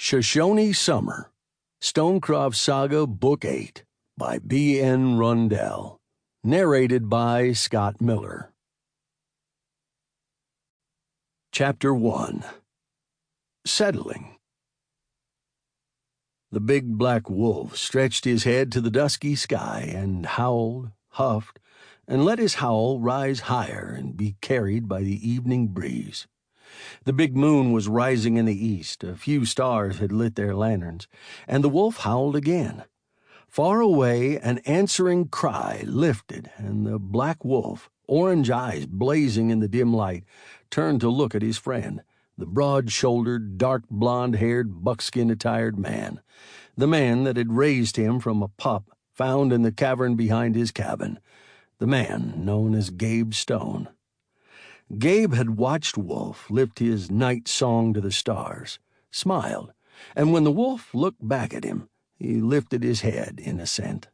Shoshone Summer, Stonecroft Saga, Book 8, by B.N. Rundell. Narrated by Scott Miller. Chapter 1. Settling. The big black wolf stretched his head to the dusky sky and howled, huffed, and let his howl rise higher and be carried by the evening breeze. The big moon was rising in the east, a few stars had lit their lanterns, and the wolf howled again. Far away, an answering cry lifted, and the black wolf, orange eyes blazing in the dim light, turned to look at his friend, the broad-shouldered, dark blonde-haired, buckskin-attired man, the man that had raised him from a pup found in the cavern behind his cabin, the man known as Gabe Stone. Gabe had watched Wolf lift his night song to the stars, smiled, and when the wolf looked back at him, he lifted his head in assent.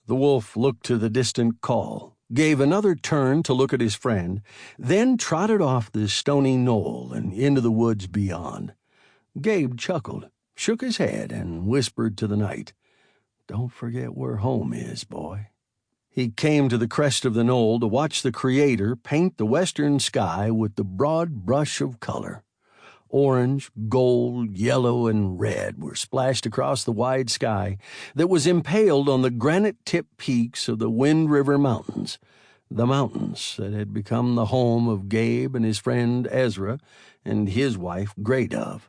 The wolf looked to the distant call, gave another turn to look at his friend, then trotted off the stony knoll and into the woods beyond. Gabe chuckled, shook his head, and whispered to the night, "Don't forget where home is, boy." He came to the crest of the knoll to watch the Creator paint the western sky with the broad brush of color. Orange, gold, yellow, and red were splashed across the wide sky that was impaled on the granite-tipped peaks of the Wind River Mountains, the mountains that had become the home of Gabe and his friend Ezra and his wife Gray Dove.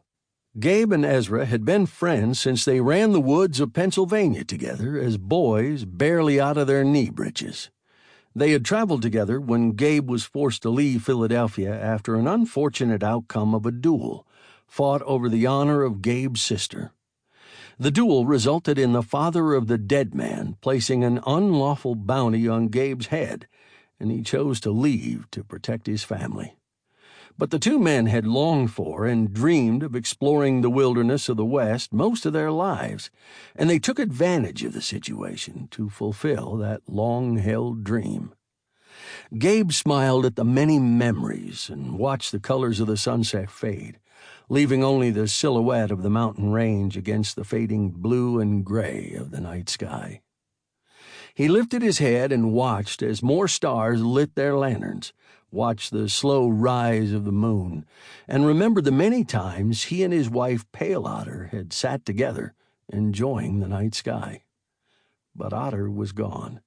Gabe and Ezra had been friends since they ran the woods of Pennsylvania together as boys barely out of their knee breeches. They had traveled together when Gabe was forced to leave Philadelphia after an unfortunate outcome of a duel, fought over the honor of Gabe's sister. The duel resulted in the father of the dead man placing an unlawful bounty on Gabe's head, and he chose to leave to protect his family. But the two men had longed for and dreamed of exploring the wilderness of the West most of their lives, and they took advantage of the situation to fulfill that long-held dream. Gabe smiled at the many memories and watched the colors of the sunset fade, leaving only the silhouette of the mountain range against the fading blue and gray of the night sky. He lifted his head and watched as more stars lit their lanterns, watched the slow rise of the moon, and remembered the many times he and his wife Pale Otter had sat together, enjoying the night sky. But Otter was gone,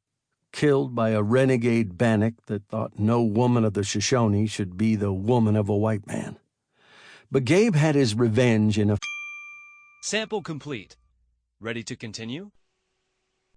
killed by a renegade Bannock that thought no woman of the Shoshone should be the woman of a white man. But Gabe had his revenge in a... Sample complete. Ready to continue?